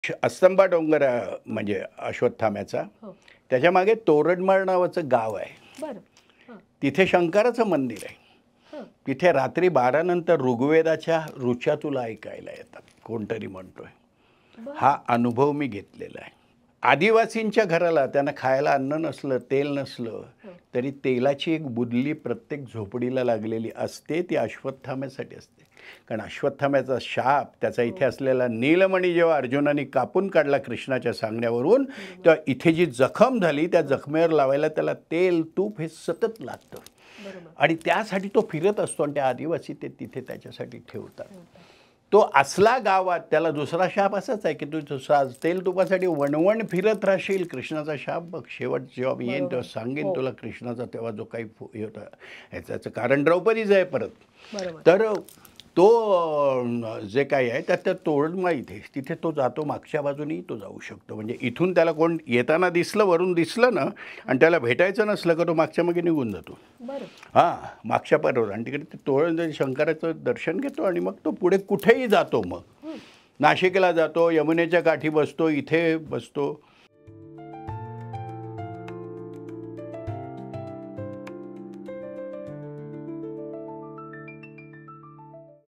अस्तंबा डोंगर म्हणजे अश्वत्थाम्याचा. हो. त्याच्यामागे तोरणमाळ नावाचं गाव आहे. बरं. हां. तिथे शंकराचं मंदिर आहे. हां. तिथे रात्री 12 नंतर ऋग्वेदाच्या ऋचा तुला ऐकायला येतात. कोणतरी म्हणतोय. हा बरं. अनुभव मी घेतलेला आहे. आदिवासींच्या घराला त्यांना खायला अन्न नसलं, तेल नसलं, हो. तरी तेलाची एक बुदली प्रत्येक झोपडीला लागलेली असते. ती अश्वत्थाम्यासाठी असते. कारण अश्वत्थाम्याचा शाप, त्याचा इथे असलेला नीलमणी जेव्हा अर्जुनाने कापून काढला कृष्णाच्या सांगण्यावरून, तेव्हा इथे जी जखम झाली त्या जखमेवर लावायला त्याला तेल, तूप हे सतत लागतं. बरोबर. आणि त्यासाठी तो फिरत असतो आणि त्या आदिवासी ते तिथे त्याच्यासाठी ठेवतात. तो असला गावात त्याला दुसरा शाप असाच आहे की तू तेल तुपासाठी वणवण फिरत राहशील. कृष्णाचा शाप बघ, शेवट जेव्हा मी येईन तेव्हा सांगेन हो. तुला कृष्णाचा तेव्हा जो काही हे होता ह्याचं कारण द्रौपदीच आहे परत. बरोबर. तर तो जे काही आहे त्यात त्या तोरणमाळ इथे तिथे तो जातो. मागच्या बाजूनेही तो जाऊ शकतो. म्हणजे इथून त्याला कोण येताना दिसलं, वरून दिसलं ना, आणि त्याला भेटायचं नसलं का तो मागच्या मागे निघून जातो. बरं. हां, मागच्या पारावर. आणि तिकडे ते शंकराचं दर्शन घेतो आणि मग तो पुढे कुठेही जातो. मग नाशिकला जातो, यमुनेच्या काठी बसतो, इथे बसतो.